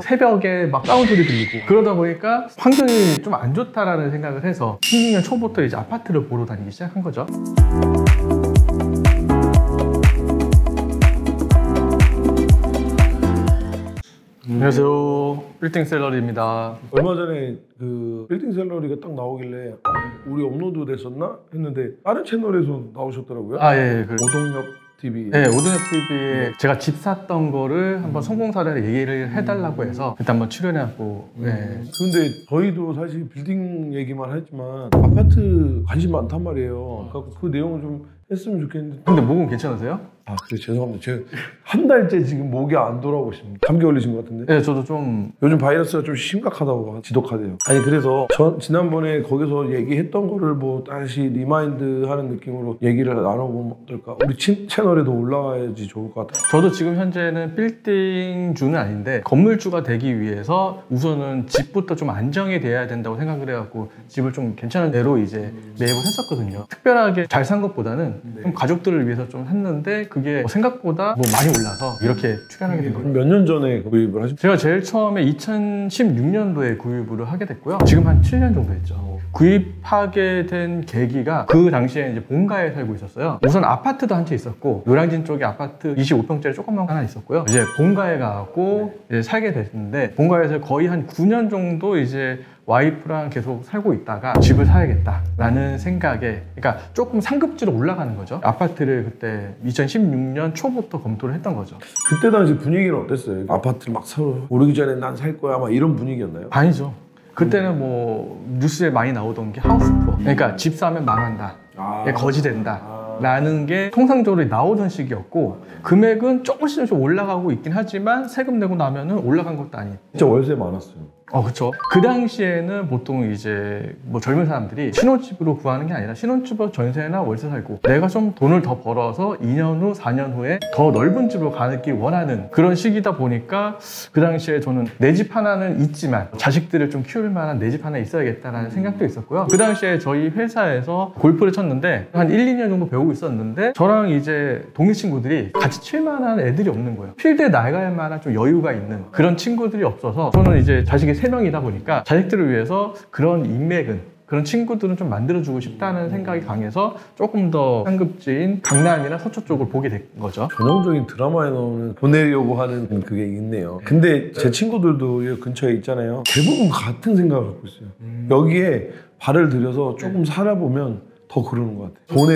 새벽에 막 다운 소리 들리고 그러다 보니까 환경이 좀 안 좋다라는 생각을 해서 16년 초부터 이제 아파트를 보러 다니기 시작한 거죠. 안녕하세요, 빌딩 샐러리입니다. 얼마 전에 그 빌딩 샐러리가 딱 나오길래 우리 업로드 됐었나 했는데 다른 채널에서 나오셨더라고요. 예. 오동엽 TV. 네, 오동엽 TV에 제가 집 샀던 거를 한번 성공 사례를 얘기를 해달라고 해서 그때 한번 출연해갖고. 네. 근데 저희도 사실 빌딩 얘기만 했지만 아파트 관심 많단 말이에요. 그래서 그 내용을 좀 했으면 좋겠는데. 근데 목은 괜찮으세요? 그래, 죄송합니다. 제가 한 달째 지금 목이 안 돌아오고 있습니다. 감기 걸리신 것 같은데? 네, 저도 좀. 요즘 바이러스가 좀 심각하다고 지독하대요. 아니 그래서 지난번에 거기서 얘기했던 거를 뭐 다시 리마인드 하는 느낌으로 얘기를 나눠보면 어떨까? 우리 채널에도 올라와야지 좋을 것 같아요. 저도 지금 현재는 빌딩주는 아닌데 건물주가 되기 위해서 우선은 집부터 좀 안정이 돼야 된다고 생각을 해갖고 집을 좀 괜찮은 데로 이제 매입을 했었거든요. 특별하게 잘 산 것보다는 좀 가족들을 위해서 좀 샀는데 그게 생각보다 뭐 많이 올라서 이렇게 출연하게 된 거예요. 몇 년 전에 구입을 하셨죠? 제가 제일 처음에 2016년도에 구입을 하게 됐고요. 지금 한 7년 정도 했죠. 구입하게 된 계기가 그 당시에 이제 본가에 살고 있었어요. 우선 아파트도 한 채 있었고 노량진 쪽에 아파트 25평짜리 조그만 거 하나 있었고요. 이제 본가에 가고 이제 살게 됐는데 본가에서 거의 한 9년 정도 이제 와이프랑 계속 살고 있다가 집을 사야겠다라는 생각에, 그러니까 조금 상급지로 올라가는 거죠. 아파트를 그때 2016년 초부터 검토를 했던 거죠. 그때 당시 분위기는 어땠어요? 아파트를 막 서로 오르기 전에 난 살 거야 막 이런 분위기였나요? 아니죠. 그때는 뭐 뉴스에 많이 나오던 게 하우스푸어, 그러니까 집 사면 망한다, 거지된다 라는 게 통상적으로 나오던 시기였고, 금액은 조금씩 올라가고 있긴 하지만 세금 내고 나면은 올라간 것도 아니고. 진짜 월세 많았어요. 그쵸. 그 당시에는 보통 이제 뭐 젊은 사람들이 신혼집으로 구하는 게 아니라 신혼집으로 전세나 월세 살고 내가 좀 돈을 더 벌어서 2년 후, 4년 후에 더 넓은 집으로 가기 원하는 그런 시기다 보니까 그 당시에 저는 내 집 하나는 있지만 자식들을 좀 키울 만한 내 집 하나 있어야겠다라는 생각도 있었고요. 그 당시에 저희 회사에서 골프를 쳤는데 한 1, 2년 정도 배우고 있었는데 저랑 이제 동기 친구들이 같이 칠 만한 애들이 없는 거예요. 필드에 나갈 만한 좀 여유가 있는 그런 친구들이 없어서 저는 이제 자식이 3명이다 보니까 자식들을 위해서 그런 인맥은, 그런 친구들은 좀 만들어주고 싶다는 생각이 강해서 조금 더 상급지인 강남이나 서초 쪽을 보게 된 거죠. 전형적인 드라마에 나오는 보내려고 하는 그게 있네요. 근데 제 친구들도 여기 근처에 있잖아요. 대부분 같은 생각을 갖고 있어요. 여기에 발을 들여서 조금 살아보면 더 그러는 것 같아요. 돈에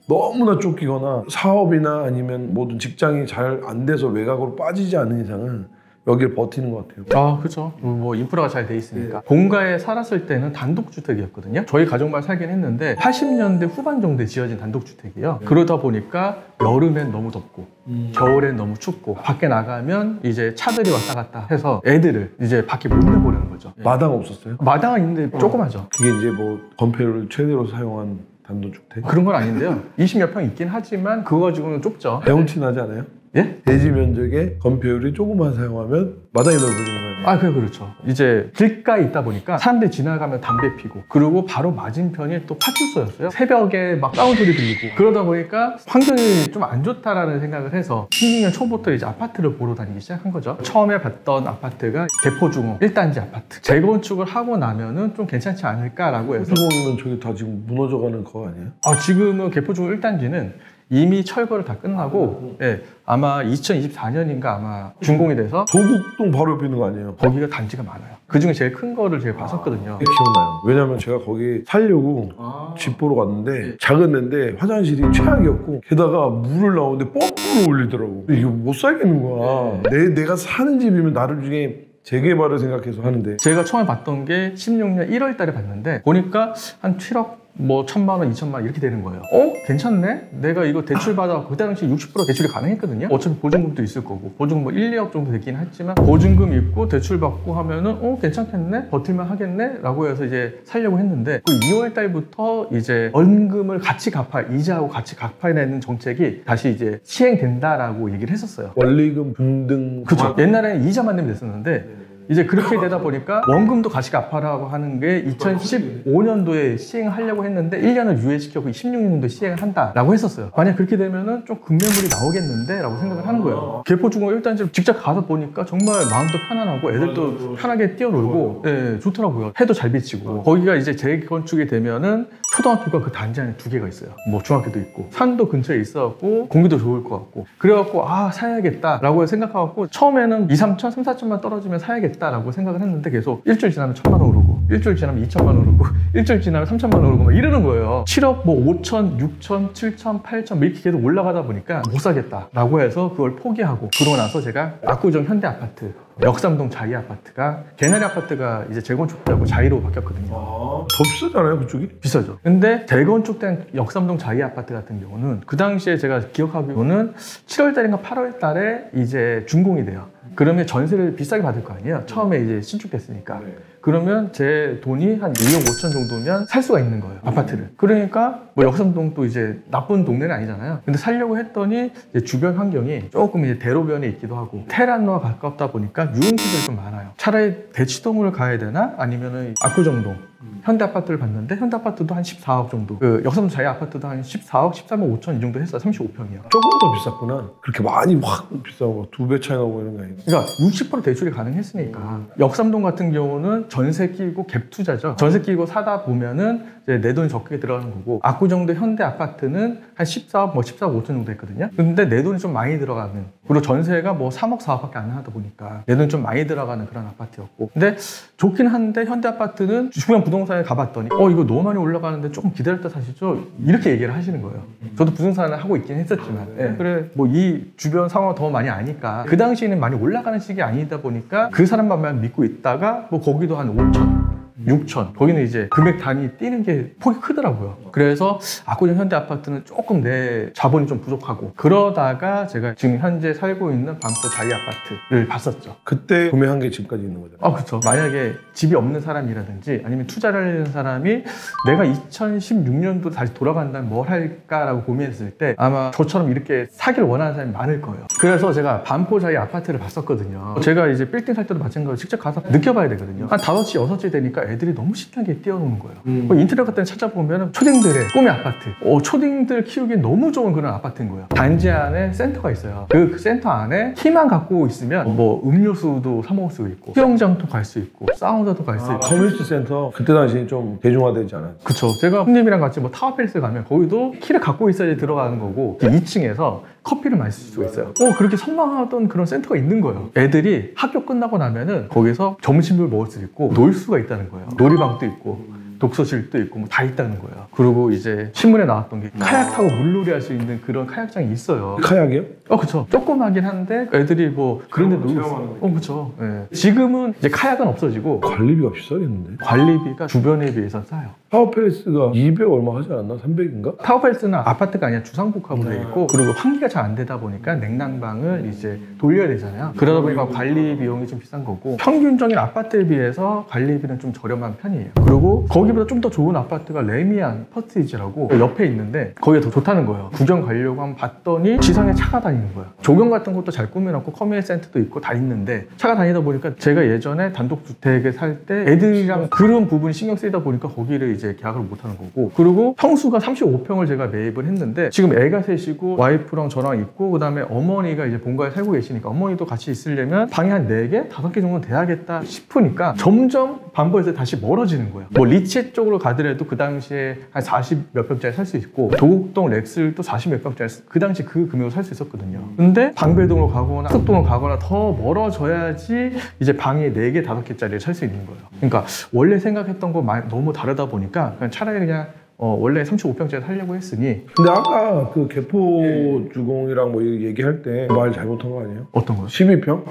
너무나 쫓기거나 사업이나 아니면 모든 직장이 잘 안 돼서 외곽으로 빠지지 않는 이상은 여기를 버티는 것 같아요. 그렇죠. 뭐 인프라가 잘 돼 있으니까. 본가에 살았을 때는 단독주택이었거든요. 저희 가족만 살긴 했는데 80년대 후반 정도에 지어진 단독주택이에요. 그러다 보니까 여름엔 너무 덥고 겨울엔 너무 춥고 밖에 나가면 이제 차들이 왔다 갔다 해서 애들을 이제 밖에 못 내보내는 거죠. 마당 없었어요? 마당은 있는데 조그마죠. 그게 이제 뭐 건폐율을 최대로 사용한 단독주택? 그런 건 아닌데요. 20몇 평 있긴 하지만 그거 가지고는 좁죠. 대운치 나지 않아요? 예? 대지 면적에 건폐율이 조금만 사용하면 마당이 넓어지는 거예요. 그렇죠. 이제 길가에 있다 보니까 사람들이 지나가면 담배 피고, 그리고 바로 맞은편이 또 파출소였어요. 새벽에 막 다운 소리 들리고 그러다 보니까 환경이 좀 안 좋다라는 생각을 해서 16년 초부터 이제 아파트를 보러 다니기 시작한 거죠. 처음에 봤던 아파트가 개포중흥 1단지 아파트. 재건축을 하고 나면은 좀 괜찮지 않을까라고 해서. 개포중흥이면 저기 다 지금 무너져가는 거 아니에요? 지금은 개포중흥 1단지는 이미 철거를 다 끝나고 아마 2024년인가 아마 준공이 돼서 도곡동 바로 옆에 있는 거 아니에요? 거기가 단지가 많아요. 그중에 제일 큰 거를 제가 봤었거든요. 기억나요. 왜냐면 제가 거기 살려고 집 보러 갔는데 작은 데인데 화장실이 최악이었고 게다가 물을 나오는데 펌프를 올리더라고. 근데 이거 못 살겠는 거야. 내가 사는 집이면 나를 중에 재개발을 생각해서 하는데. 제가 처음에 봤던 게 16년 1월 달에 봤는데 보니까 한 7억 뭐 1,000만 원, 2,000만 원 이렇게 되는 거예요. 괜찮네? 내가 이거 대출 받아, 그때 당시 60% 대출이 가능했거든요. 어차피 보증금도 있을 거고, 보증금 뭐 1, 2억 정도 되긴 했지만 보증금 있고 대출 받고 하면은 괜찮겠네? 버틸만 하겠네? 라고 해서 이제 살려고 했는데 그 2월 달부터 이제 원금을 같이 이자하고 같이 갚아내는 정책이 다시 이제 시행된다라고 얘기를 했었어요. 원리금 분등. 그렇죠. 옛날에는 이자만 내면 됐었는데 이제 그렇게 되다 보니까 원금도 같이 갚아라고 하는 게 2015년도에 시행을 하려고 했는데 1년을 유예시켜서 16년도에 시행을 한다라고 했었어요. 만약 그렇게 되면은 좀 급매물이 나오겠는데 라고 생각을 하는 거예요. 개포주공 일단 직접 가서 보니까 정말 마음도 편안하고 애들도 편하게 뛰어놀고 예, 좋더라고요. 해도 잘 비치고 거기가 이제 재건축이 되면은 초등학교가 그 단지 안에 2개가 있어요. 뭐 중학교도 있고 산도 근처에 있어갖고 공기도 좋을 것 같고 그래갖고 아 사야겠다라고 생각하고 처음에는 2, 3천, 3, 4천만 떨어지면 사야겠다라고 생각을 했는데 계속 일주일 지나면 1,000만 원 오르고 일주일 지나면 2천만 원 오르고 일주일 지나면 3천만 원 오르고 막 이러는 거예요. 7억 뭐 5천, 6천, 7천, 8천 뭐 이렇게 계속 올라가다 보니까 못 사겠다라고 해서 그걸 포기하고 그러고 나서 제가 압구정 현대아파트 역삼동 자이 아파트가 개나리 아파트가 이제 재건축되고 자이로 바뀌었거든요. 더 비싸잖아요 그쪽이? 비싸죠. 근데 재건축된 역삼동 자이 아파트 같은 경우는 그 당시에 제가 기억하기로는 7월 달인가 8월 달에 이제 준공이 돼요. 그러면 전세를 비싸게 받을 거 아니에요. 처음에 이제 신축됐으니까. 그러면 제 돈이 한 2억 5천 정도면 살 수가 있는 거예요. 아파트를. 그러니까 뭐 역삼동도 이제 나쁜 동네는 아니잖아요. 근데 살려고 했더니 이제 주변 환경이 조금 이제 대로변에 있기도 하고 테란로와 가깝다 보니까 유흥시설이 좀 많아요. 차라리 대치동을 가야 되나? 아니면은 압구정동 현대아파트를 봤는데 현대아파트도 한 14억 정도 그 역삼동 자이 아파트도 한 14억, 13억 5천 이 정도 했어요. 35평이요. 조금 더 비쌌구나. 그렇게 많이 확 비싸고 2배 차이 나고 이런 거 아니에요? 그러니까 60% 대출이 가능했으니까 역삼동 같은 경우는 전세 끼고 갭 투자죠. 전세 끼고 사다 보면은 이제 내 돈이 적게 들어가는 거고 압구정도 현대 아파트는 한 14억, 뭐 14억 5천 정도 했거든요. 근데 내 돈이 좀 많이 들어가는 그리고 전세가 뭐 3억, 4억밖에 안 하다 보니까 내 돈이 좀 많이 들어가는 그런 아파트였고 근데 좋긴 한데 현대 아파트는 주변 부동산에 가봤더니 이거 너무 많이 올라가는데 조금 기다렸다 사시죠? 이렇게 얘기를 하시는 거예요. 저도 부동산을 하고 있긴 했었지만 그래 뭐 이 주변 상황을 더 많이 아니까 그 당시에는 많이 올라가는 시기 아니다 보니까 그 사람만 믿고 있다가 뭐 거기도 한 5천 6천 거기는 이제 금액 단위 뛰는 게 폭이 크더라고요. 그래서 압구정 현대 아파트는 조금 내 자본이 좀 부족하고 그러다가 제가 지금 현재 살고 있는 반포 자이 아파트를 봤었죠. 그때 구매한 게 집까지 있는 거잖아요. 그렇죠. 만약에 집이 없는 사람이라든지 아니면 투자를 하려는 사람이 내가 2016년도 다시 돌아간다면 뭘 할까라고 고민했을 때 아마 저처럼 이렇게 사기를 원하는 사람이 많을 거예요. 그래서 제가 반포 자이 아파트를 봤었거든요. 제가 이제 빌딩 살 때도 마찬가지로 직접 가서 느껴봐야 되거든요. 한 5시, 6시 되니까 애들이 너무 신나게 뛰어노는 거예요. 인터넷 같은 데 찾아보면 초딩들의 꿈의 아파트 초딩들 키우기 너무 좋은 그런 아파트인 거예요. 단지 안에 센터가 있어요. 그 센터 안에 키만 갖고 있으면 뭐 음료수도 사 먹을 수 있고 수영장도 갈 수 있고 사우나도 갈 수 있고 커뮤니티 센터 그때 당시 좀 대중화되지 않았어요? 그쵸. 제가 형님이랑 같이 뭐 타워팰리스 가면 거기도 키를 갖고 있어야지 들어가는 거고 2층에서 커피를 마실 수가 있어요. 그렇게 선망하던 그런 센터가 있는 거예요. 애들이 학교 끝나고 나면은 거기서 점심을 먹을 수 있고 놀 수가 있다는 거예요. 놀이방도 있고 독서실도 있고 뭐 다 있다는 거예요. 그리고 이제 신문에 나왔던 게 카약 타고 물놀이 할 수 있는 그런 카약장이 있어요. 카약이요? 그쵸. 조그마긴 한데 애들이 뭐 그런 데 놀고 있어요. 그쵸. 네. 지금은 이제 카약은 없어지고 관리비가 비싸겠는데? 관리비가 주변에 비해서 싸요. 타워팰리스가 200 얼마 하지 않았나? 300인가? 타워팰리스는 아파트가 아니라 주상복합으로 되어 있고 그리고 환기가 잘 안 되다 보니까 냉난방을 이제 돌려야 되잖아요. 그러다 보니까 관리 비용이 좀 비싼 거고 평균적인 아파트에 비해서 관리비는 좀 저렴한 편이에요. 그리고 거기보다 좀 더 좋은 아파트가 레미안 퍼스티지라고 옆에 있는데 거기가 더 좋다는 거예요. 구경 가려고 한번 봤더니 지상에 차가 다니는 거예요. 조경 같은 것도 잘 꾸며놓고 커뮤니티 센터도 있고 다 있는데 차가 다니다 보니까 제가 예전에 단독주택에 살 때 애들이랑 그런 부분이 신경 쓰이다 보니까 거기를 이제 계약을 못하는 거고 그리고 평수가 35평을 제가 매입을 했는데 지금 애가 셋이고 와이프랑 저랑 있고 그 다음에 어머니가 이제 본가에 살고 계시니까 어머니도 같이 있으려면 방이 한 4개? 5개 정도는 돼야겠다 싶으니까 점점 반포에서 다시 멀어지는 거예요. 뭐 리치 쪽으로 가더라도 그 당시에 한 40 몇 평짜리 살 수 있고 도곡동 렉스도 40 몇 평짜리 그 당시 그 금액으로 살 수 있었거든요. 근데 방배동으로 가거나 숙동으로 가거나 더 멀어져야지 이제 방이 4개, 5개짜리를 살 수 있는 거예요. 그러니까 원래 생각했던 거 너무 다르다 보니까 그냥 차라리 그냥 원래 35평짜리 살려고 했으니. 근데 아까 그 개포 주공이랑 뭐 얘기할 때 말 잘못한 거 아니에요? 어떤 거요? 12평?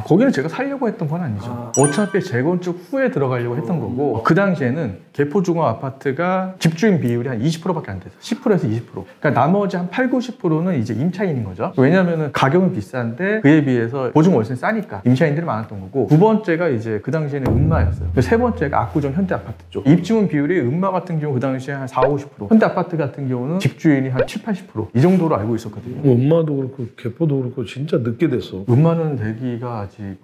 거기는 제가 살려고 했던 건 아니죠. 어차피 재건축 후에 들어가려고 했던 거고 그 당시에는 개포주공 아파트가 집주인 비율이 한 20%밖에 안 돼서 10%에서 20%. 그러니까 나머지 한 8, 90%는 이제 임차인인 거죠. 왜냐하면 가격은 비싼데 그에 비해서 보증 월세는 싸니까 임차인들이 많았던 거고 두 번째가 이제 그 당시에는 음마였어요. 세 번째가 압구정 현대 아파트 쪽. 입주민 비율이 음마 같은 경우 그 당시에 한 4, 50%. 현대 아파트 같은 경우는 집주인이 한 7, 80% 이 정도로 알고 있었거든요. 음마도 그렇고 개포도 그렇고 진짜 늦게 됐어. 음마는 되기가 준비가 아직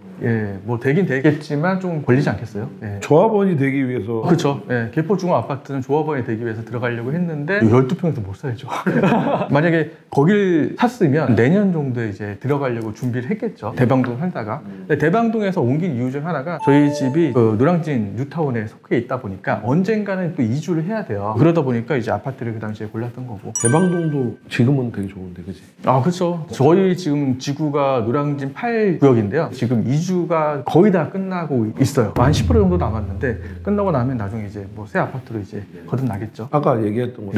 뭐 되긴 되겠지만 좀 걸리지 않겠어요? 조합원이 되기 위해서. 그렇죠. 개포 중앙 아파트는 조합원이 되기 위해서 들어가려고 했는데 12평에서 못 살죠. 만약에 거길 샀으면 내년 정도에 이제 들어가려고 준비를 했겠죠. 대방동 살다가. 근데 대방동에서 옮긴 이유 중 하나가 저희 집이 그 노량진 뉴타운에 속해 있다 보니까 언젠가는 또 이주를 해야 돼요. 그러다 보니까 이제 아파트를 그 당시에 골랐던 거고. 대방동도 지금은 되게 좋은데, 그치? 아, 그렇죠. 저희 지금 지구가 노량진 8구역인데요. 지금 이주가 거의 다 끝나고 있어요. 한 10% 정도 남았는데 끝나고 나면 나중에 이제 뭐 새 아파트로 이제 거듭나겠죠. 아까 얘기했던 거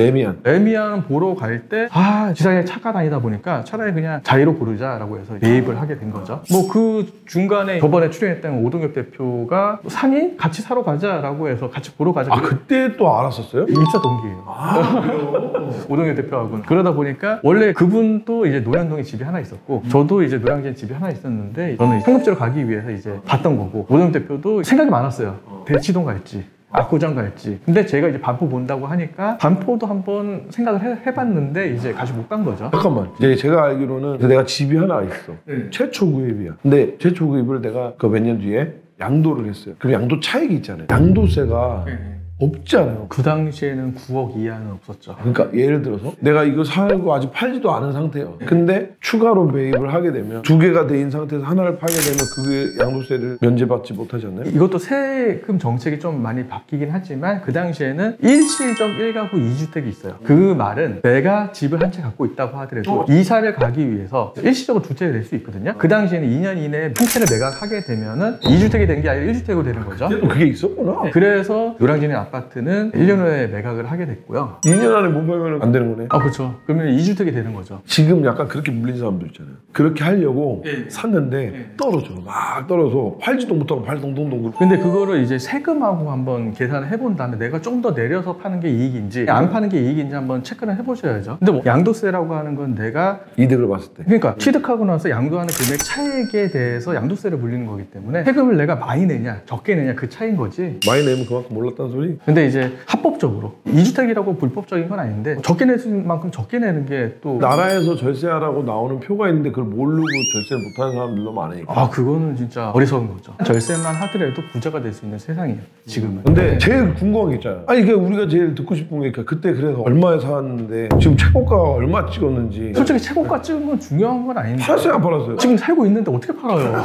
레미안 보러 갈 때 지상에 차가 다니다 보니까 차라리 그냥 자리로 고르자라고 해서 매입을 하게 된 거죠. 뭐 그 중간에 저번에 출연했던 오동엽 대표가 상이 같이 사러 가자라고 해서 같이 보러 가자. 그때 또 알았었어요? 입사 동기예요. 오동엽 대표하고는. 그러다 보니까 원래 그분도 이제 노량동에 집이 하나 있었고 저도 이제 노량진에 집이 하나 있었는데 저는 상급지로 가기 위해서 이제 봤던 거고 오동엽 대표도 생각이 많았어요. 대치동 갈지 압구정 갈지. 근데 제가 이제 반포 본다고 하니까 반포도 한번 생각을 해봤는데 이제 같이 못 간 거죠. 잠깐만, 이제 제가 알기로는 내가 집이 하나 있어. 최초 구입이야. 근데 최초 구입을 내가 그 몇 년 뒤에 양도를 했어요. 그럼 양도 차익이 있잖아요. 양도세가 없잖아요. 그 당시에는 9억 이하는 없었죠. 그러니까 예를 들어서 내가 이거 사고 아직 팔지도 않은 상태예요. 근데 추가로 매입을 하게 되면 두 개가 된 상태에서 하나를 팔게 되면 그게 양도세를 면제받지 못하지 않나요? 이것도 세금 정책이 좀 많이 바뀌긴 하지만 그 당시에는 일시적 1가구 2주택이 있어요. 그 말은 내가 집을 한 채 갖고 있다고 하더라도 이사를 가기 위해서 일시적으로 두 채를 낼 수 있거든요. 그 당시에는 2년 이내에 한 채를 매각하게 되면은 2주택이 된 게 아니라 1주택으로 되는 거죠. 그게 있었구나. 그래서 노량진의 아파트는 1년 후에 매각을 하게 됐고요. 2년 안에 못 팔면 안 되는 거네. 그렇죠. 그러면 2주택이 되는 거죠. 지금 약간 그렇게 물린 사람들 있잖아요. 그렇게 하려고 샀는데 떨어져. 막 떨어져. 팔지도 못하고 팔동동동. 근데 그거를 이제 세금하고 한번 계산을 해본 다음에 내가 좀 더 내려서 파는 게 이익인지 안 파는 게 이익인지 한번 체크를 해보셔야죠. 근데 뭐 양도세라고 하는 건 내가 이득을 봤을 때. 그러니까 취득하고 나서 양도하는 금액 차액에 대해서 양도세를 물리는 거기 때문에 세금을 내가 많이 내냐 적게 내냐 그 차이인 거지. 많이 내면 그만큼 몰랐다는 소리? 근데 이제 합법적으로 2주택이라고 불법적인 건 아닌데 적게 낼 만큼 적게 내는 게 또 나라에서 절세하라고 나오는 표가 있는데 그걸 모르고 절세를 못하는 사람들 너무 많으니까. 그거는 진짜 어리석은 거죠. 절세만 하더라도 부자가 될 수 있는 세상이에요 지금은. 근데 제일 궁금한 게 있잖아요. 아니 우리가 제일 듣고 싶은 게 그때 그래서 얼마에 샀는데 지금 최고가가 얼마 찍었는지. 솔직히 최고가 찍은 건 중요한 건 아닌데 팔았어요 안 팔았어요? 지금 살고 있는데 어떻게 팔아요?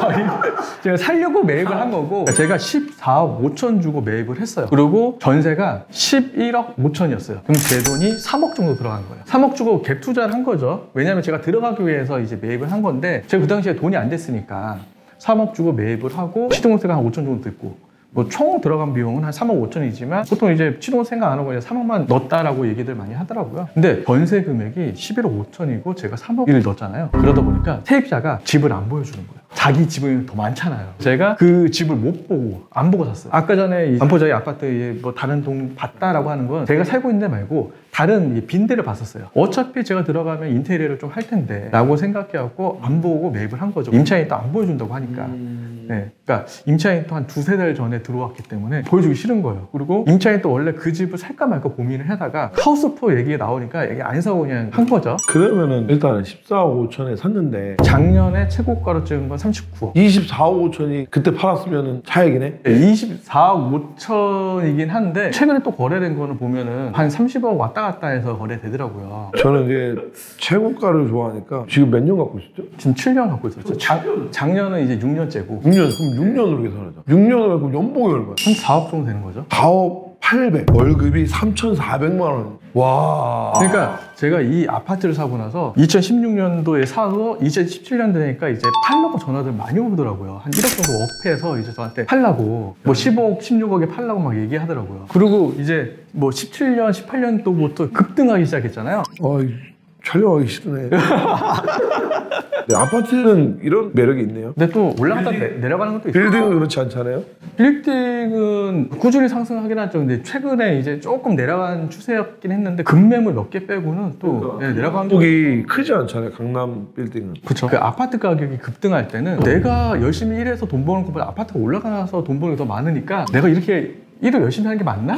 제가 살려고 매입을 한 거고 제가 14억 5천 주고 매입을 했어요. 그리고 전세가 11억 5천이었어요. 그럼 제 돈이 3억 정도 들어간 거예요. 3억 주고 갭 투자를 한 거죠. 왜냐면 제가 들어가기 위해서 이제 매입을 한 건데 제가 그 당시에 돈이 안 됐으니까 3억 주고 매입을 하고 시동세가 한 5천 정도 듣고 뭐 총 들어간 비용은 한 3억 5천이지만 보통 이제 시동 생각 안 하고 이제 3억만 넣었다라고 얘기들 많이 하더라고요. 근데 전세 금액이 11억 5천이고 제가 3억을 넣었잖아요. 그러다 보니까 세입자가 집을 안 보여주는 거예요. 자기 집은 더 많잖아요. 제가 그 집을 못 보고 안 보고 샀어요. 아까 전에 반포 저희 아파트에 뭐 다른 동 봤다라고 하는 건 제가 살고 있는 데 말고 다른 빈대를 봤었어요. 어차피 제가 들어가면 인테리어를 좀 할 텐데 라고 생각해갖고 안 보고 매입을 한 거죠. 임차인이 또 안 보여준다고 하니까. 그러니까 임차인이 또 한 두세 달 전에 들어왔기 때문에 보여주기 싫은 거예요. 그리고 임차인이 또 원래 그 집을 살까 말까 고민을 하다가 하우스포 얘기가 나오니까 얘기 안 사고 그냥 한 거죠. 그러면은 일단은 14억 5천에 샀는데 작년에 최고가로 찍은 건 39억. 24억 5천이 그때 팔았으면은 차익이네? 24억 5천이긴 한데 최근에 또 거래된 거는 보면은 한 30억 왔다 갔다 해서 거래되더라고요. 저는 이제 최고가를 좋아하니까 지금 몇 년 갖고 있었죠? 지금 7년 갖고 있었죠. 작년은 이제 6년째고 6년, 그럼 6년으로 계산하자. 6년을 갖고 연봉이 얼마야? 한 4억 정도 되는 거죠. 4억 800. 월급이 3,400만 원. 와. 그러니까 제가 이 아파트를 사고 나서 2016년도에 사서 2017년 되니까 이제 팔려고 전화들 많이 오더라고요. 한 1억 정도 업해서 이제 저한테 팔라고 뭐 15억, 16억에 팔라고 막 얘기하더라고요. 그리고 이제 뭐 17년, 18년도부터 급등하기 시작했잖아요. 촬영하기 싫으네. 네, 아파트는 이런 매력이 있네요. 근데 또 올라갔다 내려가는 것도 있어요. 빌딩은 그렇지 않잖아요? 빌딩은 꾸준히 상승하긴 하죠. 근데 최근에 이제 조금 내려간 추세였긴 했는데 급매물 몇 개 빼고는 또 내려간 폭이 크지 않잖아요. 강남 빌딩은. 그렇죠. 그 아파트 가격이 급등할 때는 내가 열심히 일해서 돈 버는 것보다 아파트가 올라가서 돈 버는 게 더 많으니까 내가 이렇게 일을 열심히 하는 게 맞나?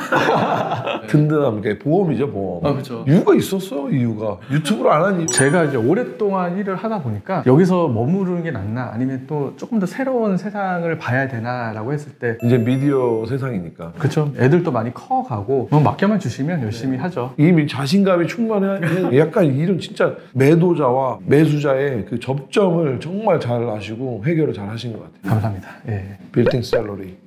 든든함, 그러니까 보험이죠, 보험. 그렇죠. 이유가 있었어, 이유가. 유튜브를 안 하니. 제가 이제 오랫동안 일을 하다 보니까 여기서 머무르는 게 낫나 아니면 또 조금 더 새로운 세상을 봐야 되나라고 했을 때 이제 미디어 세상이니까. 그렇죠. 애들도 많이 커가고 뭐 맡겨만 주시면 열심히 하죠. 이미 자신감이 충만해. 약간 이런 진짜 매도자와 매수자의 그 접점을 정말 잘 아시고 해결을 잘 하신 것 같아요. 감사합니다. 예. 빌딩 셀러리.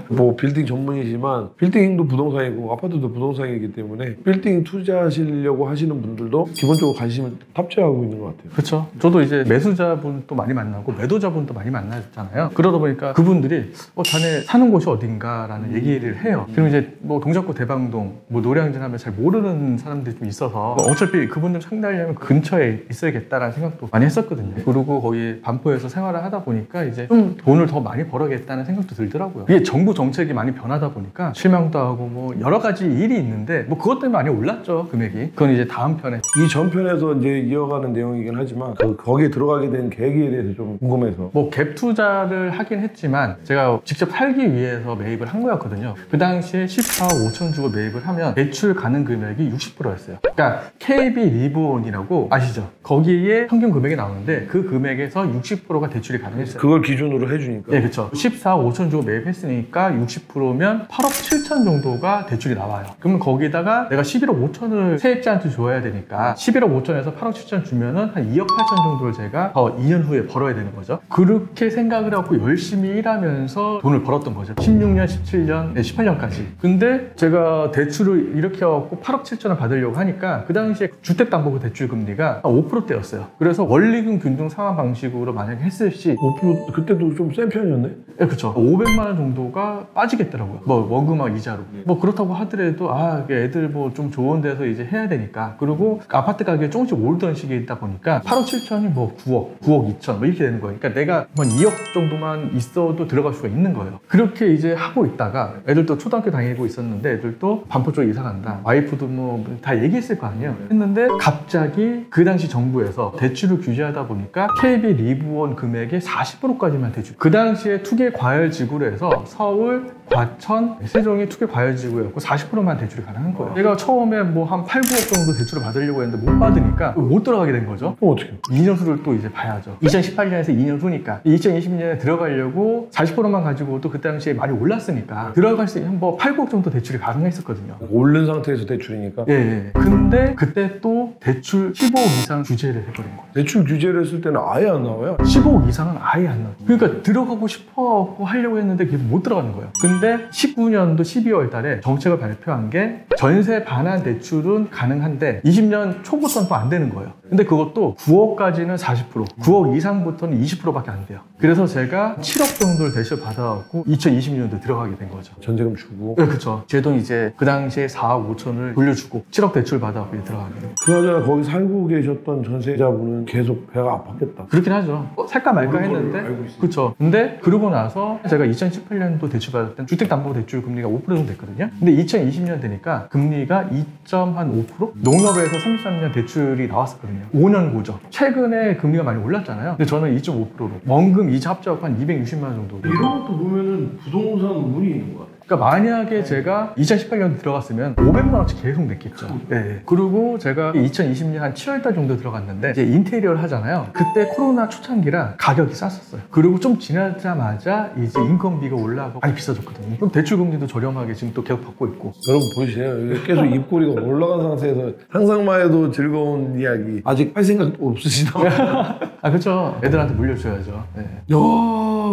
뭐 빌딩 전문이지만 빌딩도 부동산이고 아파트도 부동산이기 때문에 빌딩 투자하시려고 하시는 분들도 기본적으로 관심을 탑재하고 있는 것 같아요. 그렇죠. 저도 이제 매수자분도 많이 만나고 매도자분도 많이 만나잖아요. 그러다 보니까 그분들이 자네 사는 곳이 어딘가라는 얘기를 해요. 그럼 이제 뭐 동작구 대방동, 뭐 노량진 하면 잘 모르는 사람들이 좀 있어서 어차피 그분들 상대하려면 근처에 있어야겠다라는 생각도 많이 했었거든요. 그리고 거기 반포에서 생활을 하다 보니까 이제 좀 돈을 더 많이 벌어야겠다는 생각도 들더라고요. 이게 정부 정책이 많이 변하다 보니까 실명도 하고 뭐 여러 가지 일이 있는데 뭐 그것 때문에 많이 올랐죠, 금액이. 그건 이제 다음 편에. 이 전편에서 이제 이어가는 내용이긴 하지만 거기에 들어가게 된 계기에 대해서 좀 궁금해서. 뭐 갭 투자를 하긴 했지만 제가 직접 살기 위해서 매입을 한 거였거든요. 그 당시에 14억 5천 주고 매입을 하면 대출 가능 금액이 60%였어요. 그러니까 KB 리본이라고 아시죠? 거기에 평균 금액이 나오는데 그 금액에서 60%가 대출이 가능했어요. 그걸 기준으로 해주니까. 네, 그렇죠. 14억 5천 주고 매입했으니까 60%면 8억 7천 정도가 대출이 나와요. 그러면 거기다가 내가 11억 5천을 세입자한테 줘야 되니까 11억 5천에서 8억 7천 주면은 한 2억 8천 정도를 제가 2년 후에 벌어야 되는 거죠. 그렇게 생각을 하고 열심히 일하면서 돈을 벌었던 거죠. 16년, 17년, 18년까지. 근데 제가 대출을 이렇게 해갖고 8억 7천을 받으려고 하니까 그 당시에 주택담보부 대출 금리가 5%대였어요. 그래서 원리금 균등 상환 방식으로 만약에 했을 시 5% 그때도 좀 센 편이었네? 네, 그렇죠. 500만 원 정도가 빠지겠더라고요. 뭐 원금하고 이자로. 뭐 그렇다고 하더라도 애들 뭐 좀 좋은 데서 이제 해야 되니까. 그리고 아파트 가격이 조금씩 오르던 시기에 있다 보니까 8억 7천이 뭐 9억, 9억 2천 뭐 이렇게 되는 거예요. 그러니까 내가 한 2억 정도만 있어도 들어갈 수가 있는 거예요. 그렇게 이제 하고 있다가 애들도 초등학교 다니고 있었는데 애들도 반포 쪽에 이사 간다. 와이프도 뭐 다 얘기했을 거 아니에요. 했는데 갑자기 그 당시 정부에서 대출을 규제하다 보니까 KB 리브원 금액의 40%까지만 대출. 그 당시에 투기 과열지구로 해서 서울, 과천, 세종이 투기 과열지구였고 40%만 대출이 가능한 거예요. 제가 처음에 뭐 한 8, 9억 정도 대출을 받으려고 했는데 못 받으니까 못 들어가게 된 거죠. 그럼 어떻게? 2년 후를 또 이제 봐야죠. 2018년에서 2년 후니까 2020년에 들어가려고 40%만 가지고도 그 당시에 많이 올랐으니까 들어갈 수 있는 뭐 8, 9억 정도 대출이 가능했었거든요. 오른 상태에서 대출이니까? 예. 근데 그때 또 대출 15억 이상 규제를 해버린 거예요. 대출 규제를 했을 때는 아예 안 나와요? 15억 이상은 아예 안 나와요. 그러니까 들어가고 싶어 하려고 했는데 그게 못 들어가는 거예요. 근데 19년도 12월 달에 정책을 발표한 게 전세 반환 대출은 가능한데 20년 초부터는 또 안 되는 거예요. 근데 그것도 9억까지는 40%, 9억 이상부터는 20%밖에 안 돼요. 그래서 제가 7억 정도를 대출 받아갖고 2020년도에 들어가게 된 거죠. 전세금 주고. 네, 그렇죠. 제 돈 이제 그 당시에 4억 5천을 돌려주고 7억 대출 받아갖고 들어가게 된 거예요. 그나저나 거기 살고 계셨던 전세자분은 계속 배가 아팠겠다. 그렇긴 하죠. 살까 말까 했는데. 그렇죠. 근데 그러고 나서 제가 2018년도 대출 받을 땐 주택담보대출 금리가 5% 정도 됐거든요. 근데 2020년 되니까 금리가 2.5%? 농협에서 33년 대출이 나왔었거든요. 5년 고죠. 최근에 금리가 많이 올랐잖아요. 근데 저는 2.5%로 원금 이자 합작하고 한 260만 원 정도. 이런 것도 보면은 부동산 운이 있는 것 같아요. 그러니까 만약에 제가 2018년도 들어갔으면 500만 원씩 계속 냈겠죠. 네. 그리고 제가 2020년 한 7월달 정도 들어갔는데 이제 인테리어를 하잖아요. 그때 코로나 초창기라 가격이 쌌었어요. 그리고 좀 지나자마자 이제 인건비가 올라가고 많이 비싸졌거든요. 그럼 대출금리도 저렴하게 지금 또 계속 받고 있고. 여러분 보이시나요? 이게 계속 입꼬리가 올라간 상태에서 상상만 해도 즐거운 이야기. 아직 할 생각도 없으시다. 그렇죠. 애들한테 물려줘야죠. 네. 야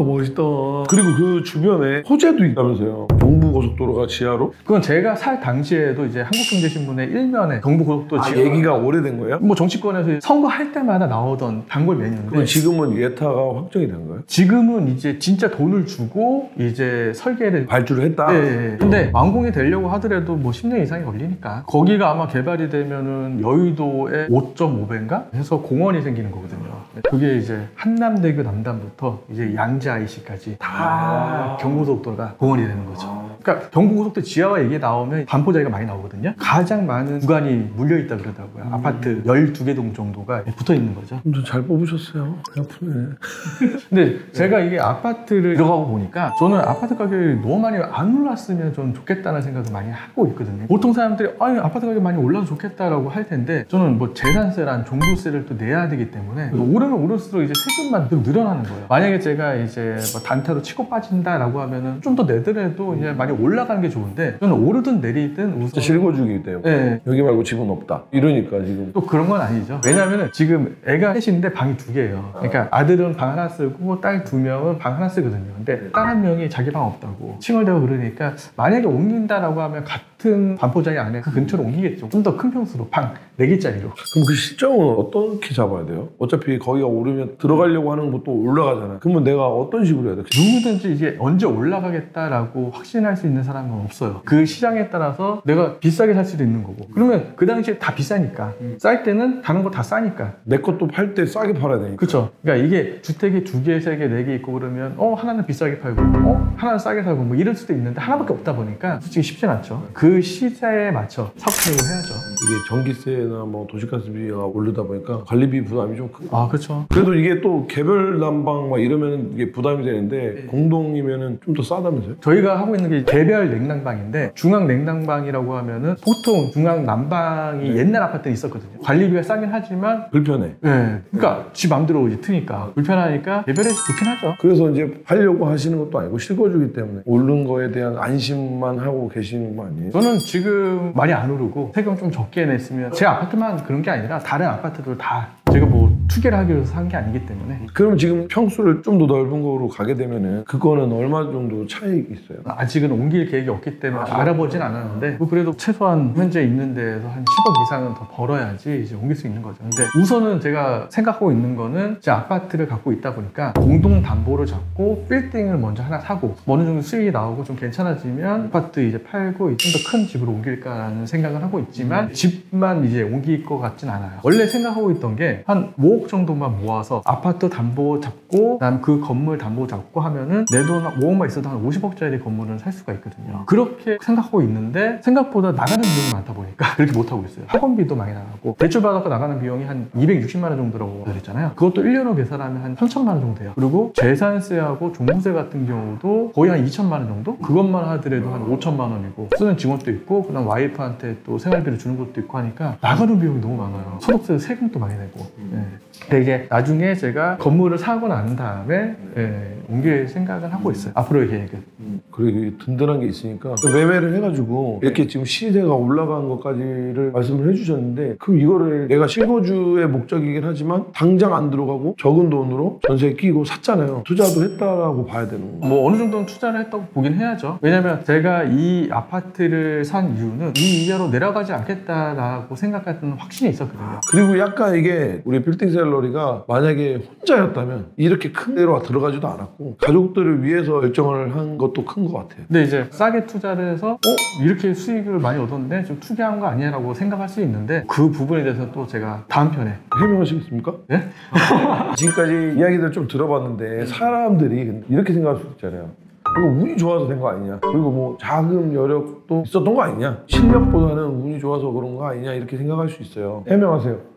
멋있다. 그리고 그 주변에 호재도 있다면서요. 경부고속도로가 지하로? 그건 제가 살 당시에도 이제 한국경제신문의 일면에 경부고속도로 얘기가 오래된 거예요? 뭐 정치권에서 선거할 때마다 나오던 단골 메뉴인데. 그럼 지금은 예타가 확정이 된 거예요? 지금은 이제 진짜 돈을 주고 이제 설계를 발주를 했다? 네. 근데 완공이 되려고 하더라도 뭐 10년 이상이 걸리니까 거기가 아마 개발이 되면은 여의도에 5.5배인가 해서 공원이 생기는 거거든요. 그게 이제 한남대교 남단부터 이제 양재 IC까지 다 경부고속도로가 공원이 되는 거죠. 그러니까 경부고속도로 지하화 얘기 나오면 반포자리가 많이 나오거든요. 가장 많은 구간이 물려있다 그러더라고요. 아파트 12개 동 정도가 붙어 있는 거죠. 좀 잘 뽑으셨어요. 아프네. 근데 제가 이게 아파트를 들어가고 보니까 저는 아파트 가격이 너무 많이 안 올랐으면 좀 좋겠다는 생각을 많이 하고 있거든요. 보통 사람들이 아니 아파트 가격이 많이 올라도 좋겠다라고 할 텐데 저는 뭐 재산세랑 종부세를 또 내야 되기 때문에 오르면 오를수록 이제 세금만 좀 늘어나는 거예요. 만약에 제가 이제 뭐 단타로 치고 빠진다라고 하면은 좀 더 내더라도 이제 많이 올라가는 게 좋은데 저는 오르든 내리든 우선 실거주기 때문에 네. 여기 말고 집은 없다 이러니까 지금 또 그런 건 아니죠. 왜냐면은 지금 애가 셋인데 방이 2개예요. 그러니까 아들은 방 하나 쓰고 딸 2명은 방 하나 쓰거든요. 근데 딸 1명이 자기 방 없다고 칭얼대고 그러니까 만약에 옮긴다라고 하면 같은 반포자리 안에 그 근처로 옮기겠죠. 좀 더 큰 평수로 방 4개짜리로. 그럼 그 시점은 어떻게 잡아야 돼요? 어차피 거기가 오르면 들어가려고 하는 것도 올라가잖아요. 그러면 내가 어떤 식으로 해야 돼? 누구든지 이게 언제 올라가겠다라고 확신할 수 있는 사람은 없어요. 그 시장에 따라서 내가 비싸게 살 수도 있는 거고. 그러면 그 당시에 다 비싸니까. 쌀 때는 다른 거 다 싸니까. 내 것도 팔 때 싸게 팔아야 되니까. 그렇죠. 그러니까 이게 주택이 2개, 3개, 4개 있고 그러면 하나는 비싸게 팔고 하나는 싸게 사고 뭐 이럴 수도 있는데 하나밖에 없다 보니까 솔직히 쉽진 않죠. 그 시세에 맞춰 사업계획을 해야죠. 이게 전기세나 뭐 도시가스비가 오르다 보니까 관리비 부담이 좀 크고. 아, 그렇죠. 그래도 이게 또 개별 난방 막 이러면 이게 부담이 되는데 공동이면은 좀 더 싸다면서요? 저희가 하고 있는 게 개별 냉난방인데 중앙 냉난방이라고 하면은 보통 중앙 난방이 옛날 아파트에 있었거든요. 관리비가 싸긴 하지만 불편해. 네. 그러니까 지 맘대로 이제 트니까 불편하니까 개별해서 좋긴 하죠. 그래서 이제 하려고 하시는 것도 아니고 실거주기 때문에 오른 거에 대한 안심만 하고 계시는 거 아니에요? 저는 지금 많이 안 오르고 세금 좀 적게 냈으면 제 아파트만 그런 게 아니라 다른 아파트들 다 제가 뭐 투기를 하기 위해서 산 게 아니기 때문에. 그럼 지금 평수를 좀 더 넓은 거로 가게 되면은 그거는 얼마 정도 차이가 있어요? 아직은 옮길 계획이 없기 때문에 알아보진 않았는데 뭐 그래도 최소한 현재 있는 데에서 한 10억 이상은 더 벌어야지 이제 옮길 수 있는 거죠. 근데 우선은 제가 생각하고 있는 거는 제 아파트를 갖고 있다 보니까 공동 담보를 잡고 빌딩을 먼저 하나 사고 어느 정도 수익이 나오고 좀 괜찮아지면 아파트 이제 팔고 좀 더 큰 집으로 옮길까라는 생각을 하고 있지만 집만 이제 옮길 것 같진 않아요. 원래 생각하고 있던 게 한 5억 정도만 모아서 아파트 담보 잡고 그다음 그 건물 담보 잡고 하면은 내 돈 5억만 있어도 한 50억짜리 건물은 살 수가 있거든요. 그렇게 생각하고 있는데 생각보다 나가는 비용이 많다 보니까 그렇게 못하고 있어요. 학원비도 많이 나가고 대출 받아서 나가는 비용이 한 260만 원 정도라고 그랬잖아요. 그것도 1년으로 계산하면 한 3천만 원 정도 돼요. 그리고 재산세하고 종부세 같은 경우도 거의 한 2천만 원 정도? 그것만 하더라도 한 5천만 원이고 쓰는 직원도 있고 그다음 와이프한테 또 생활비를 주는 것도 있고 하니까 나가는 비용이 너무 많아요. 소득세 세금도 많이 내고. 네. 근데 이게 나중에 제가 건물을 사고 난 다음에 옮길 생각은 하고 있어요. 앞으로의 계획은. 그리고 든든한 게 있으니까 매매를 해가지고 이렇게 지금 시세가 올라간 것까지를 말씀을 해주셨는데 그럼 이거를 내가 실거주의 목적이긴 하지만 당장 안 들어가고 적은 돈으로 전세에 끼고 샀잖아요. 투자도 했다라고 봐야 되는 거예요. 뭐 어느 정도는 투자를 했다고 보긴 해야죠. 왜냐면 제가 이 아파트를 산 이유는 이 이하로 내려가지 않겠다라고 생각했던 확신이 있었거든요. 그리고 약간 이게 우리 빌딩 샐러리가 만약에 혼자였다면 이렇게 큰 데로 들어가지도 않았고 가족들을 위해서 결정을 한 것도 큰 것 같아요. 근데 이제 싸게 투자를 해서 이렇게 수익을 많이 얻었는데 좀 투기한 거 아니야 라고 생각할 수 있는데 그 부분에 대해서 또 제가 다음 편에 해명하시겠습니까? 네? 지금까지 이야기들 좀 들어봤는데 사람들이 이렇게 생각할 수 있잖아요. 이거 운이 좋아서 된 거 아니냐, 그리고 뭐 자금 여력도 있었던 거 아니냐, 실력보다는 운이 좋아서 그런 거 아니냐 이렇게 생각할 수 있어요. 해명하세요.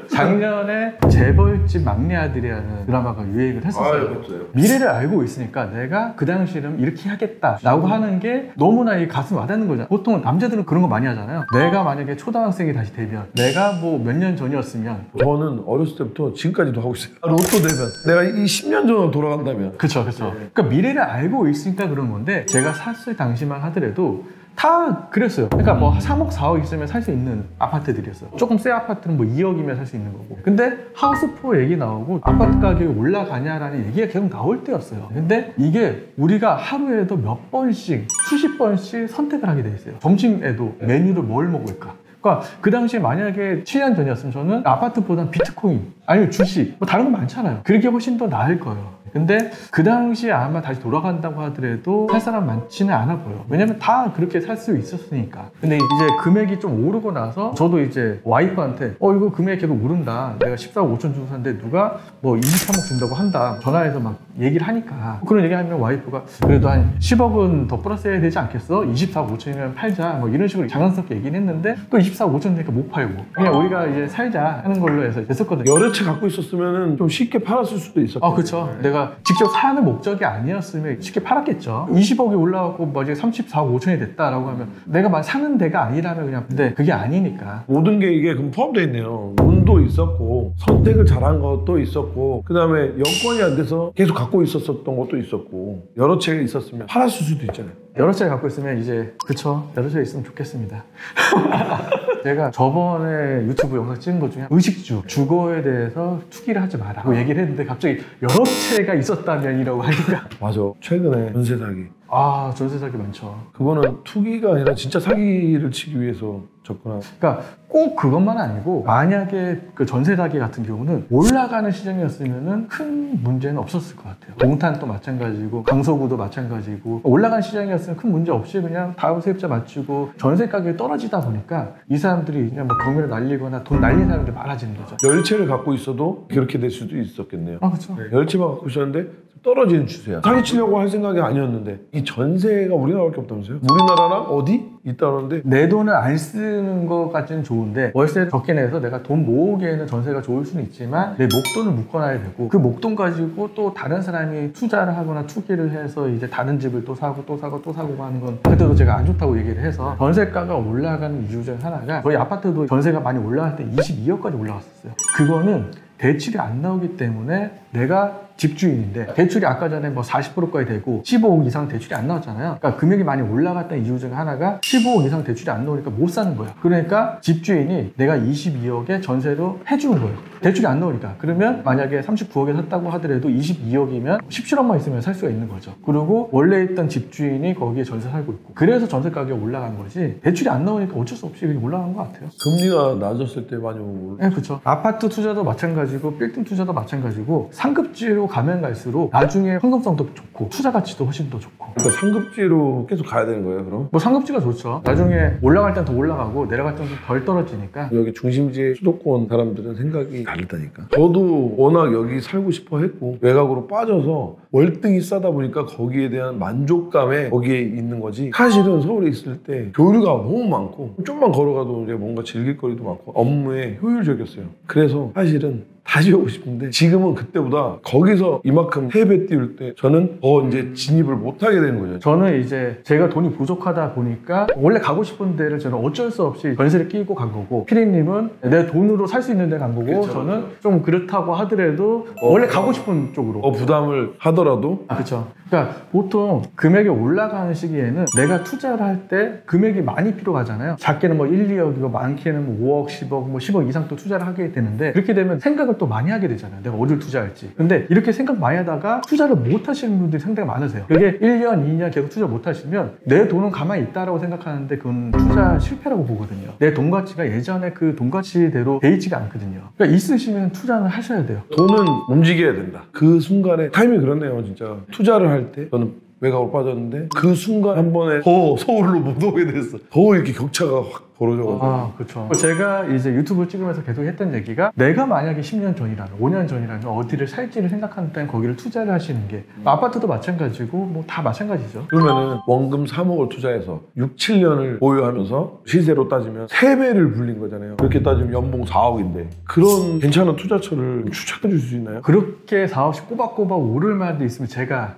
작년에 재벌집 막내 아들이라는 드라마가 유행을 했었어요. 미래를 알고 있으니까 내가 그 당시에는 이렇게 하겠다라고 하는 게 너무나 이 가슴 와닿는 거잖아요. 보통 남자들은 그런 거 많이 하잖아요. 내가 만약에 초등학생이 다시 되면, 내가 뭐 몇 년 전이었으면. 저는 어렸을 때부터 지금까지도 하고 있어요. 로또 되면, 내가 이 10년 전으로 돌아간다면. 그쵸. 그러니까 미래를 알고 있으니까 그런 건데, 제가 샀을 당시만 하더라도 다 그랬어요. 그러니까 뭐 3억, 4억 있으면 살 수 있는 아파트들이었어요. 조금 새 아파트는 뭐 2억이면 살 수 있는 거고. 근데 하우스4 얘기 나오고 아파트 가격이 올라가냐라는 얘기가 계속 나올 때였어요. 근데 이게 우리가 하루에도 몇 번씩, 수십 번씩 선택을 하게 돼 있어요. 점심에도 메뉴를 뭘 먹을까? 그러니까 그 당시에 만약에 7년 전이었으면 저는 아파트보단 비트코인, 아니면 주식, 뭐 다른 거 많잖아요. 그게 훨씬 더 나을 거예요. 근데 그 당시에 아마 다시 돌아간다고 하더라도 살 사람 많지는 않아 보여. 왜냐면 다 그렇게 살 수 있었으니까. 근데 이제 금액이 좀 오르고 나서 저도 이제 와이프한테 이거 금액이 계속 오른다. 내가 14억 5천 주고 샀는데 누가 뭐 23억 준다고 한다. 전화해서 막 얘기를 하니까 그런 얘기하면 와이프가 그래도 한 10억은 더 플러스해야 되지 않겠어? 24억 5천이면 팔자. 뭐 이런 식으로 장난스럽게 얘기는 했는데 또 24억 5천 되니까 못 팔고 그냥 우리가 이제 살자 하는 걸로 해서 됐었거든요. 여러 채 갖고 있었으면 좀 쉽게 팔았을 수도 있었고. 그렇죠. 내가 직접 사는 목적이 아니었으면 쉽게 팔았겠죠. 20억이 올라가고 뭐 이제 34억 5천이 됐다라고 하면 내가 막 사는 데가 아니라면 그냥 근데 그게 아니니까. 모든 게 이게 그럼 포함되어 있네요. 운도 있었고 선택을 잘한 것도 있었고 그 다음에 여건이 안 돼서 계속 갖고 있었던 것도 있었고 여러 채가 있었으면 팔았을 수도 있잖아요. 여러 채 갖고 있으면 이제 그쵸, 여러 채 있으면 좋겠습니다. 제가 저번에 유튜브 영상 찍은 것 중에 의식주, 주거에 대해서 투기를 하지 마라 고 얘기를 했는데 갑자기 여러 채가 있었다면이라고 하니까 맞아. 최근에 전세 사기. 전세 사기 많죠. 그거는 투기가 아니라 진짜 사기를 치기 위해서 접근한. 그러니까 꼭 그것만 아니고 만약에 그 전세 사기 같은 경우는 올라가는 시장이었으면 큰 문제는 없었을 것 같아요. 동탄도 마찬가지고 강서구도 마찬가지고 올라가는 시장이었으면 큰 문제 없이 그냥 다음 세입자 맞추고 전세 가격이 떨어지다 보니까 이 사람들이 그냥 뭐 경매를 날리거나 돈 날리는 사람들이 많아지는 거죠. 10채를 갖고 있어도 그렇게 될 수도 있었겠네요. 그렇죠. 10채만 갖고 있었는데 떨어지는 추세야. 사기치려고 할 생각이 아니었는데 이 전세가 우리나라밖에 없다면서요? 우리나라랑 어디? 있다는데 내 돈을 안 쓰는 것까지는 좋은데 월세를 적게 내서 내가 돈 모으기에는 전세가 좋을 수는 있지만 내 목돈을 묶어놔야 되고 그 목돈 가지고 또 다른 사람이 투자를 하거나 투기를 해서 이제 다른 집을 또 사고 또 사고 또 사고 하는 건 그때도 제가 안 좋다고 얘기를 해서 전세가가 올라가는 이유 중 하나가 저희 아파트도 전세가 많이 올라갈 때 22억까지 올라갔었어요. 그거는 대출이 안 나오기 때문에 내가 집주인인데 대출이 아까 전에 뭐 40%까지 되고 15억 이상 대출이 안 나왔잖아요. 그러니까 금액이 많이 올라갔다는 이유 중에 하나가 15억 이상 대출이 안 나오니까 못 사는 거야. 그러니까 집주인이 내가 22억에 전세로 해주는 거예요. 대출이 안 나오니까. 그러면 만약에 39억에 샀다고 하더라도 22억이면 17억만 있으면 살 수가 있는 거죠. 그리고 원래 있던 집주인이 거기에 전세 살고 있고 그래서 전세 가격이 올라간 거지 대출이 안 나오니까 어쩔 수 없이 올라간 것 같아요. 금리가 낮았을 때 많이 오르고. 네, 그렇죠. 아파트 투자도 마찬가지고 빌딩 투자도 마찬가지고 상급지로 가면 갈수록 나중에 황금성도 좋고 투자 가치도 훨씬 더 좋고. 그러니까 상급지로 계속 가야 되는 거예요, 그럼? 뭐 상급지가 좋죠. 나중에 올라갈 땐 더 올라가고 내려갈 땐 좀 덜 떨어지니까. 여기 중심지 수도권 사람들은 생각이 다르다니까. 저도 워낙 여기 살고 싶어 했고 외곽으로 빠져서 월등히 싸다 보니까 거기에 대한 만족감에 거기에 있는 거지. 사실은 서울에 있을 때 교류가 너무 많고 좀만 걸어가도 이제 뭔가 즐길 거리도 많고 업무에 효율적이었어요. 그래서 사실은 다시 오고 싶은데 지금은 그때보다 거기서 이만큼 3배 띄울 때 저는 더 이제 진입을 못하게 되는 거죠. 저는 이제 제가 돈이 부족하다 보니까 원래 가고 싶은 데를 저는 어쩔 수 없이 전세를 끼고 간 거고 피디님은 내 돈으로 살 수 있는 데 간 거고 그쵸. 저는 좀 그렇다고 하더라도 원래 가고 싶은 쪽으로 부담을 하더라도 그렇죠. 그러니까 보통 금액이 올라가는 시기에는 내가 투자를 할 때 금액이 많이 필요하잖아요. 작게는 뭐 1, 2억이고 많게는 뭐 5억, 10억, 뭐 10억 이상 또 투자를 하게 되는데 그렇게 되면 생각을 또 많이 하게 되잖아요. 내가 어디를 투자할지. 근데 이렇게 생각 많이 하다가 투자를 못 하시는 분들이 상당히 많으세요. 그게 1년, 2년 계속 투자 못 하시면 내 돈은 가만히 있다라고 생각하는데 그건 투자 실패라고 보거든요. 내 돈 가치가 예전에 그 돈 가치대로 돼 있지가 않거든요. 그러니까 있으시면 투자는 하셔야 돼요. 돈은 움직여야 된다. 그 순간에 타이밍이 그렇네요, 진짜. 투자를 할 때 저는 외곽으로 빠졌는데 그 순간 한 번에 더 서울로 못 오게 됐어. 더 이렇게 격차가 확 벌어져가지고. 그렇죠. 제가 이제 유튜브를 찍으면서 계속 했던 얘기가 내가 만약에 10년 전이라면 5년 전이라면 어디를 살지를 생각하는 때는 거기를 투자를 하시는 게 아파트도 마찬가지고 뭐 다 마찬가지죠. 그러면은 원금 3억을 투자해서 6, 7년을 보유하면서 시세로 따지면 3배를 불린 거잖아요. 그렇게 따지면 연봉 4억인데 그런 괜찮은 투자처를 추천해 줄 수 있나요? 그렇게 4억씩 꼬박꼬박 오를 만도 있으면 제가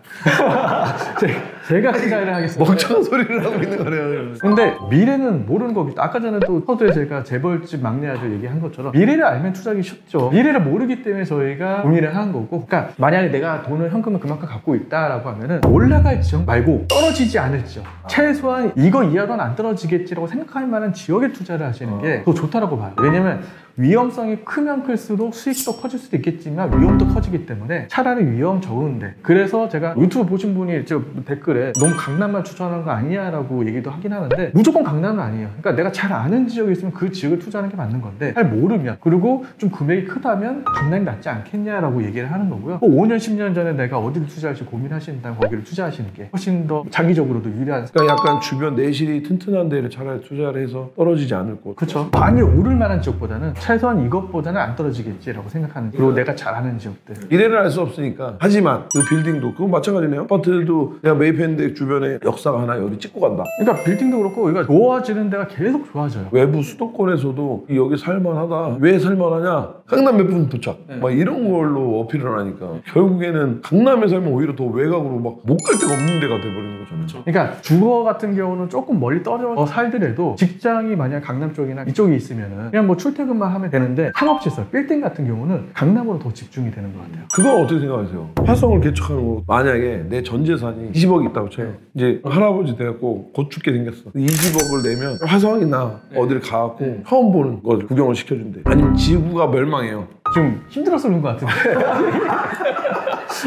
투자를 하겠습니다. 멍청한 소리를 하고 있는 거네요. 근데 미래는 모르는 거겠죠. 아까 전에 또 서두에 제가 재벌집 막내 아들 얘기한 것처럼 미래를 알면 투자하기 쉽죠. 미래를 모르기 때문에 저희가 고민을 하는 거고, 그러니까 만약에 내가 돈을 현금을 그만큼 갖고 있다라고 하면은 올라갈 지역 말고 떨어지지 않을 지역, 최소한 이거 이하로는 안 떨어지겠지라고 생각할 만한 지역에 투자를 하시는 게 더 좋다라고 봐요. 왜냐면 위험성이 크면 클수록 수익도 커질 수도 있겠지만 위험도 커지기 때문에 차라리 위험 적은데, 그래서 제가 유튜브 보신 분이 저 댓글에 너무 강남만 추천하는 거 아니야 라고 얘기도 하긴 하는데, 무조건 강남은 아니에요. 그러니까 내가 잘 아는 지역이 있으면 그 지역을 투자하는 게 맞는 건데, 잘 모르면, 그리고 좀 금액이 크다면 강남이 낫지 않겠냐라고 얘기를 하는 거고요. 5년 10년 전에 내가 어디를 투자할지 고민하신다면 거기를 투자하시는 게 훨씬 더 장기적으로도 유리한. 그러니까 약간 주변 내실이 튼튼한 데를 차라리 투자를 해서 떨어지지 않을 곳. 그렇죠. 많이 오를 만한 지역보다는 최소한 이것보다는 안 떨어지겠지라고 생각하는, 그리고 내가 잘 아는 지역들. 미래를 알 수 없으니까. 하지만 그 빌딩도 그건 마찬가지네요. 아파트도 내가 매입했는데 주변에 역사가 하나 여기 찍고 간다. 그러니까 빌딩도 그렇고 여기가 좋아지는 데가 계속 좋아져요. 외부 수도권에서도 여기 살만하다. 왜 살만하냐? 강남 몇 분 도착. 막 이런 걸로 어필을 하니까 결국에는 강남에 살면 오히려 더 외곽으로 막 못 갈 데가 없는 데가 돼버리는 거잖아요. 그러니까 주거 같은 경우는 조금 멀리 떨어져 살더라도 직장이 만약 강남 쪽이나 이쪽에 있으면은 그냥 뭐 출퇴근만 하면 되는데, 상업시설, 빌딩 같은 경우는 강남으로 더 집중이 되는 것 같아요. 그건 어떻게 생각하세요? 화성을 개척하는 거, 만약에 내 전 재산이 20억이 있다고 쳐요. 이제 할아버지 돼갖고 곧 죽게 생겼어. 20억을 내면 화성이나 어디를 가갖고 처음 보는 걸 구경을 시켜준대. 아니면 지구가 멸망해요. 지금 힘들어서 그런 것 같은데.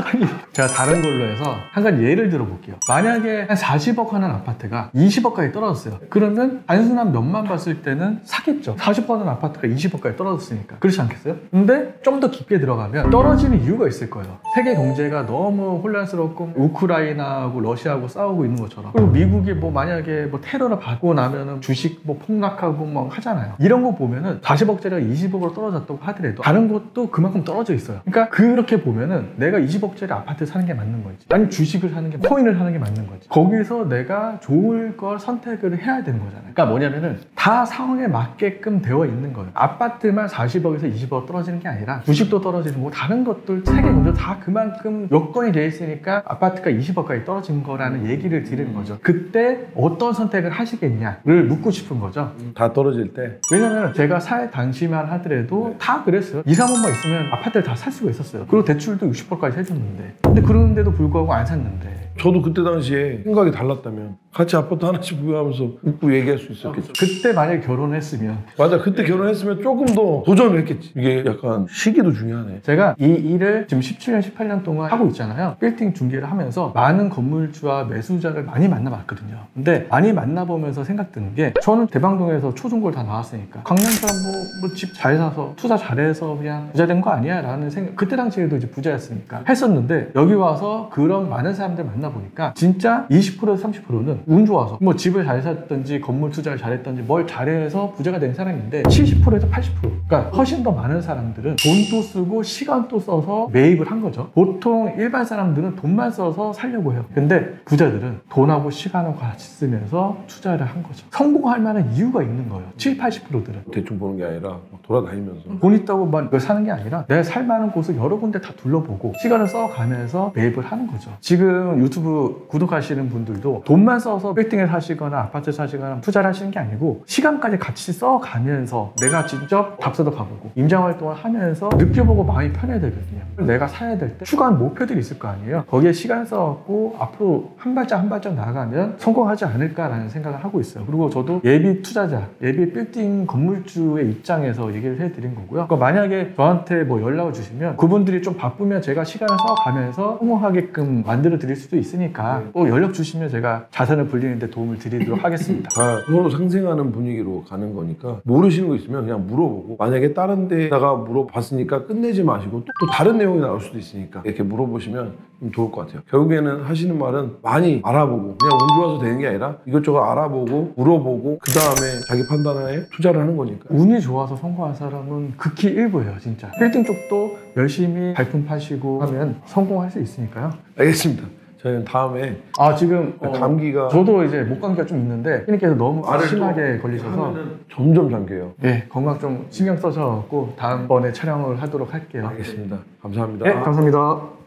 아니, 제가 다른 걸로 해서 한 가지 예를 들어 볼게요. 만약에 한 40억 하는 아파트가 20억까지 떨어졌어요. 그러면 단순한 면만 봤을 때는 사겠죠. 40억 하는 아파트가 20억까지 떨어졌으니까. 그렇지 않겠어요? 근데 좀 더 깊게 들어가면 떨어지는 이유가 있을 거예요. 세계 경제가 너무 혼란스럽고 우크라이나하고 러시아하고 싸우고 있는 것처럼, 그리고 미국이 뭐 만약에 뭐 테러를 받고 나면은 주식 뭐 폭락하고 뭐 하잖아요. 이런 거 보면은 40억짜리가 20억으로 떨어졌다고 하더라도 다른 것도 그만큼 떨어져 있어요. 그러니까 그렇게 보면은 내가 20억짜리 아파트 사는 게 맞는 거지, 아니면 주식을 사는 게, 코인을 사는 게 맞는 거지. 거기서 내가 좋을 걸 선택을 해야 되는 거잖아요. 그러니까 뭐냐면은 다 상황에 맞게끔 되어 있는 거예요. 아파트만 40억에서 20억 떨어지는 게 아니라 주식도 떨어지는 거, 다른 것들 세계 경제 다 그만큼 여건이 돼 있으니까 아파트가 20억까지 떨어진 거라는 얘기를 드리는 거죠. 그때 어떤 선택을 하시겠냐를 묻고 싶은 거죠. 다 떨어질 때. 왜냐면 제가 살 당시만 하더라도 다 그랬어요. 2, 3억만 있으면 아파트를 다 살 수가 있었어요. 그리고 대출도 60%까지 해줬는데, 근데 그런데도 불구하고 안 샀는데. 저도 그때 당시에 생각이 달랐다면 같이 아파트 하나씩 구매하면서 웃고 얘기할 수 있었겠죠. 그때 만약에 결혼했으면, 맞아, 그때 결혼했으면 조금 더 도전을 했겠지. 이게 약간 시기도 중요하네. 제가 이 일을 지금 17년, 18년 동안 하고 있잖아요. 빌딩 중개를 하면서 많은 건물주와 매수자를 많이 만나봤거든요. 근데 많이 만나보면서 생각드는 게, 저는 대방동에서 초중고를 다 나왔으니까 강남 사람 뭐 집 잘 사서 투자 잘해서 그냥 부자 된 거 아니야 라는 생각, 그때 당시에도 이제 부자였으니까 했었는데, 여기 와서 그런 많은 사람들 만나보니까 진짜 20%에서 30%는 운 좋아서 뭐 집을 잘 샀든지 건물 투자를 잘했든지 뭘 잘해서 부자가 된 사람인데, 70%에서 80%, 그러니까 훨씬 더 많은 사람들은 돈도 쓰고 시간도 써서 매입을 한 거죠. 보통 일반 사람들은 돈만 써서 살려고 해요. 근데 부자들은 돈하고 시간을 같이 쓰면서 투자를 한 거죠. 성공할 만한 이유가 있는 거예요. 70, 80%들은 대충 보는 게 아니라 막 돌아다니면서. 돈 있다고 막 사는 게 아니라 내가 살 만한 곳을 여러 군데 다 둘러보고 시간을 써가면서 매입을 하는 거죠. 지금 유튜브 구독하시는 분들도 돈만 써서 빌딩을 사시거나 아파트 사시거나 투자를 하시는 게 아니고, 시간까지 같이 써가면서 내가 직접 답사도 가보고 임장활동을 하면서 느껴보고 마음이 편해야 되거든요. 내가 사야 될 때 추가한 목표들이 있을 거 아니에요. 거기에 시간 써갖고 앞으로 한 발짝 한 발짝 나가면 성공하지 않을까라는 생각을 하고 있어요. 그리고 저도 예비 투자자, 예비 빌딩 건물주의 입장에서 얘기를 해드린 거고요. 그러니까 만약에 저한테 뭐 연락을 주시면 그분들이 좀 바쁘면 제가 시간을 써가면서 성공하게끔 만들어 드릴 수도 있으니까 또 연락 주시면 제가 자산을 불리는데 도움을 드리도록 하겠습니다. 다 서로 상생하는 분위기로 가는 거니까 모르시는 거 있으면 그냥 물어보고, 만약에 다른 데다가 물어봤으니까 끝내지 마시고 또 다른 내용이 나올 수도 있으니까 이렇게 물어보시면 좀 좋을 것 같아요. 결국에는 하시는 말은 많이 알아보고, 그냥 운 좋아서 되는 게 아니라 이것저것 알아보고 물어보고 그 다음에 자기 판단하에 투자를 하는 거니까. 운이 좋아서 성공한 사람은 극히 일부예요, 진짜. 빌딩 쪽도 열심히 발품 파시고 하면 성공할 수 있으니까요. 알겠습니다. 저희는 다음에 지금 감기가 저도 이제 목감기가 좀 있는데 피디님께서 너무 심하게 걸리셔서 점점 잠겨요. 네, 건강 좀 신경 써셔서 다음번에 촬영을 하도록 할게요. 알겠습니다. 감사합니다. 네, 감사합니다.